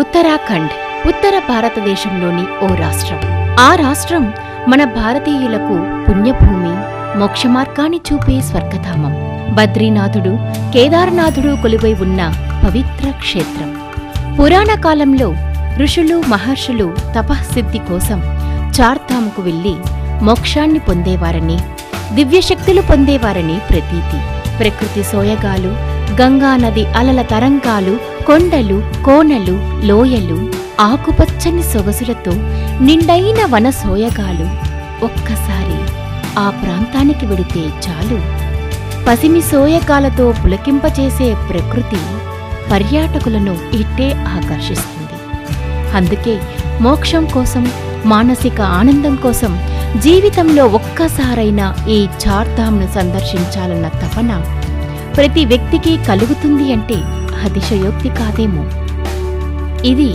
ఉత్తరాఖండ్ ఉత్తర భారతదేశంలోని ఓ రాష్ట్రం. ఆ రాష్ట్రం మన భారతీయులకు పుణ్యభూమి, మోక్షమార్గాన్ని చూపే స్వర్గధామం. బద్రీనాథుడు, కేదారనాథుడు కొలువై ఉన్న పవిత్ర క్షేత్రం. పురాణ కాలంలో ఋషులు, మహర్షులు తపఃసిద్ధి కోసం చార్ధాముకు వెళ్లి మోక్షాన్ని పొందేవారని, దివ్యశక్తులు పొందేవారని ప్రతీతి. ప్రకృతి సోయగాలు, గంగానది అలల తరంగాలు, కొండలు, కోనలు, లోయలు, ఆకుపచ్చని సొగసులతో నిండైన వన సోయగాలు. ఒక్కసారి ఆ ప్రాంతానికి వెడితే చాలు, పసిమి సోయగాలతో పులకింపచేసే ప్రకృతి పర్యాటకులను ఇట్టే ఆకర్షిస్తుంది. అందుకే మోక్షం కోసం, మానసిక ఆనందం కోసం జీవితంలో ఒక్కసారైనా ఈ చార్ధామ్ను సందర్శించాలన్న తపన ప్రతి వ్యక్తికి కలుగుతుంది అంటే అతిశయోక్తి కాదేమో. ఇది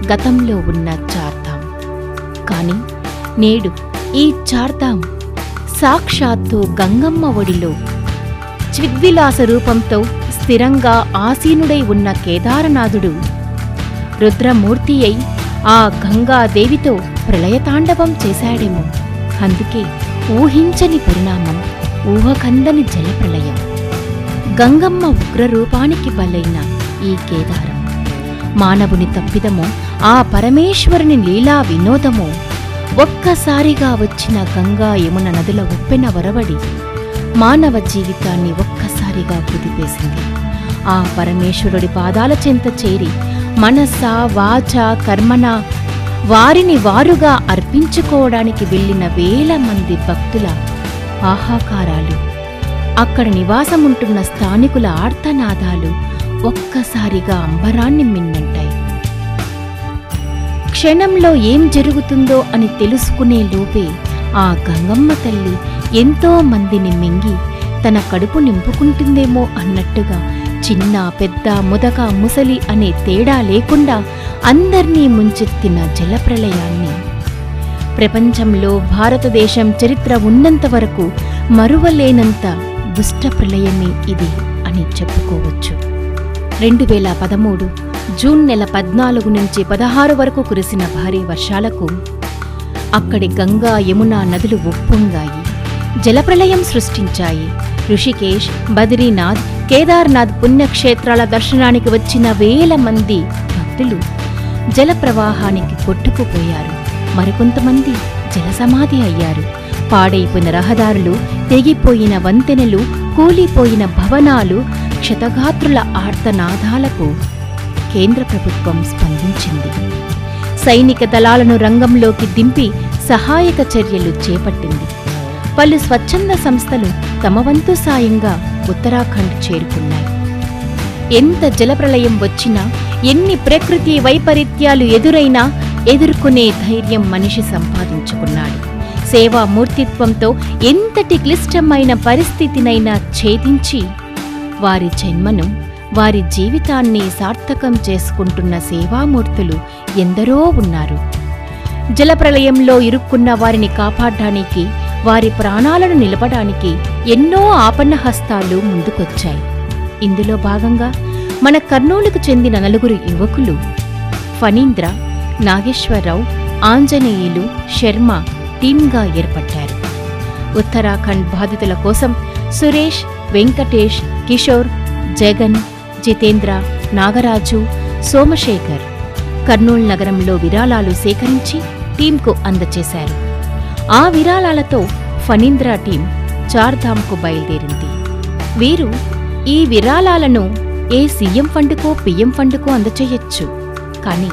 గతంలో ఉన్న చార్ధామ్. కాని నేడు ఈ చార్ధామ్ సాక్షాత్తు గంగమ్మ ఒడిలో చిద్విలాస రూపంతో స్థిరంగా ఆసీనుడై ఉన్న కేదారనాథుడు రుద్రమూర్తి అయి ఆ గంగాదేవితో ప్రళయతాండవం చేశాడేమో. అందుకే ఊహించని పరిణామం, ఊహకందని జలప్రళయం. గంగమ్మ ఉగ్రరూపానికి బలైన ఈ కేదారం మానవుని తప్పిదమో, ఆ పరమేశ్వరుని లీలా వినోదమో, ఒక్కసారిగా వచ్చిన గంగా యమున నదుల ఉప్పెన వరవడి మానవ జీవితాన్ని ఒక్కసారిగా కుదిపేసింది. ఆ పరమేశ్వరుడి పాదాల చెంత చేరి మనస, వాచ, కర్మణ వారిని వారుగా అర్పించుకోవడానికి వెళ్లిన వేల మంది భక్తుల ఆహాకారాలు, అక్కడ నివాసముంటున్న స్థానికుల ఆర్తనాదాలు ఒక్కసారిగా అంబరాన్ని మిన్నంటాయి. క్షణంలో ఏం జరుగుతుందో అని తెలుసుకునే లోపే ఆ గంగమ్మ తల్లి ఎంతో మందిని మింగి తన కడుపు నింపుకుంటుందేమో అన్నట్టుగా చిన్న, పెద్ద, ముదక, ముసలి అనే తేడా లేకుండా అందర్నీ ముంచెత్తిన జలప్రళయాన్ని ప్రపంచంలో భారతదేశం చరిత్ర ఉన్నంతవరకు మరువలేనంత దుష్ట ప్రళయమే ఇది అని చెప్పుకోవచ్చు. 2013 జూన్ నెల 14 నుంచి 16 వరకు కురిసిన భారీ వర్షాలకు అక్కడి గంగా, యమునా నదులు ఉప్పొంగాయి, జలప్రళయం సృష్టించాయి. ఋషికేశ్, బద్రీనాథ్, కేదార్నాథ్ పుణ్యక్షేత్రాల దర్శనానికి వచ్చిన వేల మంది భక్తులు జలప్రవాహానికి కొట్టుకుపోయారు. మరికొంతమంది జలసమాధి అయ్యారు. పాడైపోయిన రహదారులు, తెగిపోయిన వంతెనలు, కూలిపోయిన భవనాలు, క్షతగాత్రుల ఆర్తనాదాలకు కేంద్ర ప్రభుత్వం స్పందించింది. సైనిక దళాలను రంగంలోకి దింపి సహాయక చర్యలు చేపట్టింది. పలు స్వచ్ఛంద సంస్థలు తమ వంతు సాయంగా ఉత్తరాఖండ్ చేరుకున్నాయి. ఎంత జలప్రళయం వచ్చినా, ఎన్ని ప్రకృతి వైపరీత్యాలు ఎదురైనా ఎదుర్కొనే ధైర్యం మనిషి సంపాదించుకున్నాడు. సేవామూర్తిత్వంతో ఎంతటి క్లిష్టమైన పరిస్థితినైనా ఛేదించి వారి జన్మను, వారి జీవితాన్ని సార్థకం చేసుకుంటున్న సేవామూర్తులు ఎందరో ఉన్నారు. జలప్రళయంలో ఇరుక్కున్న వారిని కాపాడడానికి, వారి ప్రాణాలను నిలపడానికి ఎన్నో ఆపన్నహస్తాలు ముందుకొచ్చాయి. ఇందులో భాగంగా మన కర్నూలుకు చెందిన 4 యువకులు ఫణీంద్ర, నాగేశ్వరరావు, ఆంజనేయులు, శర్మ టీమ్గా ఏర్పడ్డారు. ఉత్తరాఖండ్ బాధితుల కోసం సురేష్, వెంకటేష్, కిషోర్, జగన్, జితేంద్ర, నాగరాజు, సోమశేఖర్ కర్నూలు నగరంలో విరాళాలు సేకరించి టీంకు అందచేశారు. ఆ విరాళాలతో ఫణీంద్ర టీం చార్ధామ్కు బయలుదేరింది. వీరు ఈ విరాళాలను ఏ సీఎం ఫండుకో, పీఎం ఫండుకో అందచేయొచ్చు. కానీ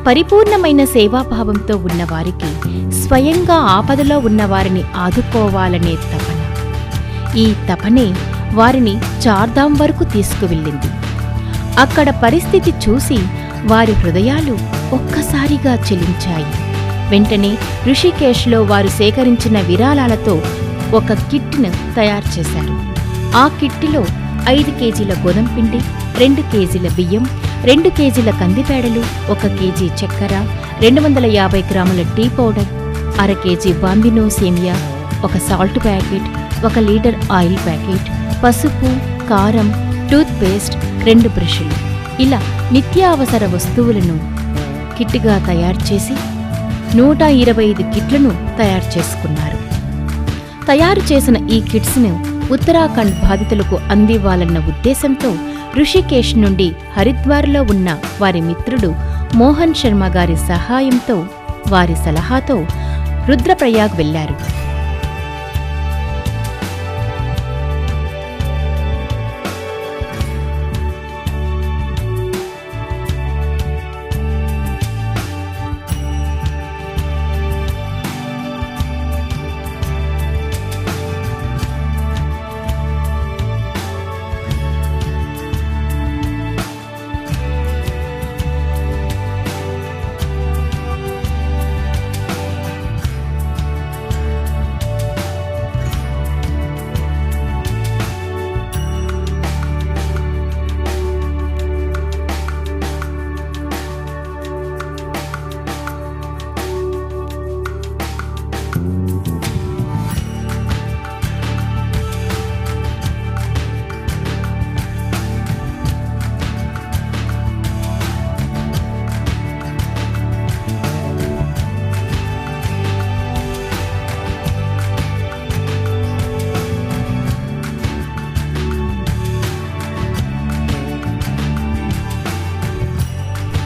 పరిపూర్ణమైన సేవాభావంతో ఉన్నవారికి, స్వయంగా ఆపదలో ఉన్నవారిని ఆదుకోవాలనే తపన, ఈ తపనే వారిని చార్ధామ్ వరకు తీసుకువెళ్ళింది. అక్కడ పరిస్థితి చూసి వారి హృదయాలు ఒక్కసారిగా చెలించాయి. వెంటనే ఋషికేశ్లో వారు సేకరించిన విరాళాలతో ఒక కిట్ను తయారు చేశారు. ఆ కిట్టులో 5 కేజీల గోధుమ పిండి, 2 కేజీల బియ్యం, 2 కేజీల కందిపేడలు, 1 కేజీ చక్కెర, 250 గ్రాముల టీ పౌడర్, 1/2 కేజీ బాంబినో సేమియా, 1 salt packet, 1 litre oil packet, పసుపు, కారం, టూత్ పేస్ట్, 2 బ్రష్లు, ఇలా నిత్యావసర వస్తువులను కిట్గా తయారు చేసి 125 కిట్లను తయారు చేసుకున్నారు. తయారు చేసిన ఈ కిట్స్ను ఉత్తరాఖండ్ బాధితులకు అందివ్వాలన్న ఉద్దేశంతో ఋషికేశ్ నుండి హరిద్వార్లో ఉన్న వారి మిత్రుడు మోహన్ శర్మ గారి సహాయంతో, వారి సలహాతో రుద్రప్రయాగ్ వెళ్లారు.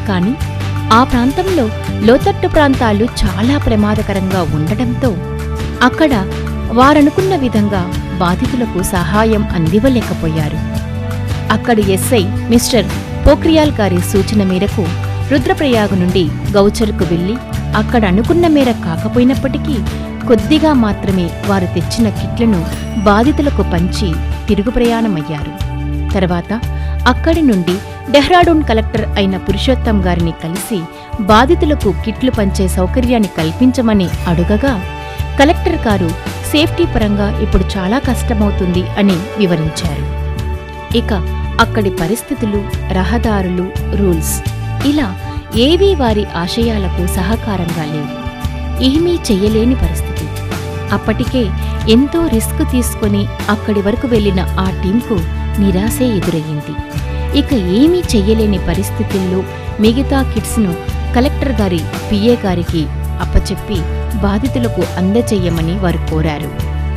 కాని ఆ ప్రాంతంలో లోతట్టు ప్రాంతాలు చాలా ప్రమాదకరంగా ఉండటంతో అక్కడ వారనుకున్న విధంగా బాధితులకు సహాయం అందివ్వలేకపోయారు. అక్కడి ఎస్ఐ మిస్టర్ పోఖ్రియాల్ గారి సూచన మేరకు రుద్రప్రయాగ్ నుండి గౌచర్కు వెళ్లి అక్కడ అనుకున్న మేర కాకపోయినప్పటికీ కొద్దిగా మాత్రమే వారు తెచ్చిన కిట్లను బాధితులకు పంచి తిరుగు ప్రయాణమయ్యారు. తర్వాత అక్కడి నుండి డెహ్రాడూన్ కలెక్టర్ అయిన పురుషోత్తం గారిని కలిసి బాధితులకు కిట్లు పంచే సౌకర్యాన్ని కల్పించమని అడుగగా కలెక్టర్ గారు సేఫ్టీ పరంగా ఇప్పుడు చాలా కష్టమవుతుంది అని వివరించారు. ఇక అక్కడి పరిస్థితులు, రహదారులు, రూల్స్ ఇలా ఏవీ వారి ఆశయాలకు సహకారంగా లేవు. ఏమీ చెయ్యలేని పరిస్థితి. అప్పటికే ఎంతో రిస్క్ తీసుకుని అక్కడి వరకు వెళ్లిన ఆ టీంకు నిరాశే ఎదురయ్యింది. ఇక ఏమీ చెయ్యలేని పరిస్థితుల్లో మిగతా కిట్స్ను కలెక్టర్ గారి పిఏ గారికి అప్పచెప్పి బాధితులకు అందజేయమని వారు కోరారు.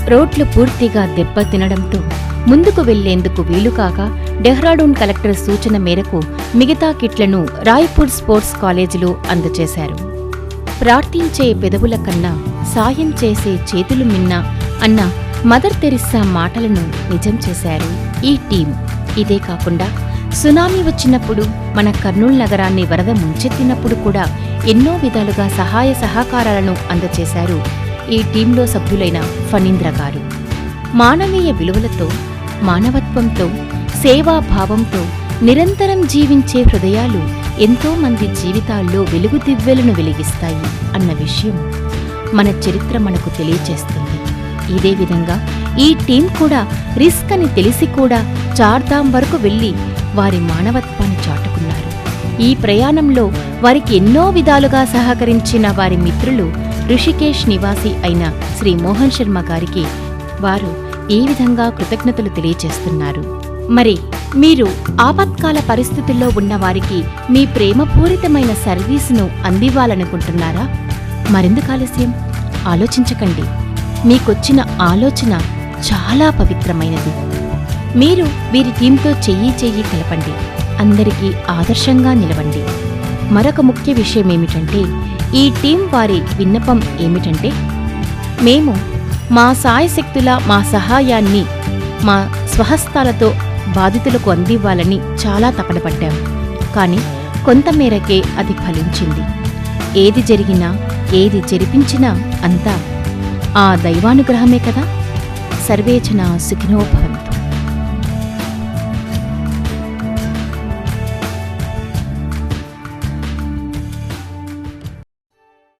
రోడ్లు పూర్తిగా దెబ్బతినడంతో ముందుకు వెళ్లేందుకు వీలుకాక డెహ్రాడూన్ కలెక్టర్ సూచన మేరకు మిగతా కిట్లను రాయ్పూర్ స్పోర్ట్స్ కాలేజీలో అందజేశారు. ప్రార్థించే పెదవుల కన్నా సాయం చేసే చేతులు మిన్నా అన్న మదర్ తెరిస్సా మాటలను నిజం చేశారు ఈ టీం. ఇదే కాకుండా సునామీ వచ్చినప్పుడు, మన కర్నూలు నగరాన్ని వరద ముంచెత్తినప్పుడు కూడా ఎన్నో విధాలుగా సహాయ సహకారాలను అందజేశారు ఈ టీంలో సభ్యులైన ఫణీంద్ర గారు. మానవీయ విలువలతో, మానవత్వంతో, సేవాభావంతో నిరంతరం జీవించే హృదయాలు ఎంతో మంది జీవితాల్లో వెలుగు దివ్వెలను వెలిగిస్తాయి అన్న విషయం మన చరిత్ర మనకు తెలియచేస్తుంది. ఇదే విధంగా ఈ టీం కూడా రిస్క్ అని తెలిసి కూడా చార్ధామ్ వరకు వెళ్లి వారి మానవత్వాన్ని చాటుకున్నారు. ఈ ప్రయాణంలో వారికి ఎన్నో విధాలుగా సహకరించిన వారి మిత్రులు ఋషికేశ్ నివాసి అయిన శ్రీ మోహన్ శర్మ గారికి వారు ఈ విధంగా కృతజ్ఞతలు తెలియచేస్తున్నారు. మరి మీరు ఆపత్కాల పరిస్థితుల్లో ఉన్నవారికి మీ ప్రేమపూరితమైన సర్వీసును అందివ్వాలనుకుంటున్నారా? మరెందుకు ఆలస్యం? ఆలోచించకండి. మీకొచ్చిన ఆలోచన చాలా పవిత్రమైనది. మీరు వీరి టీంతో చెయ్యి కలపండి. అందరికీ ఆదర్శంగా నిలవండి. మరొక ముఖ్య విషయమేమిటంటే, ఈ టీం వారి విన్నపం ఏమిటంటే, మేము మా సాయశక్తుల మా సహాయాన్ని మా స్వహస్తాలతో బాధితులకు అందివ్వాలని చాలా తపనపడ్డాం. కానీ కొంతమేరకే అది ఫలించింది. ఏది జరిగినా, ఏది జరిపించినా అంతా ఆ దైవానుగ్రహమే కదా. సర్వే జనా సుఖినో భవంతు.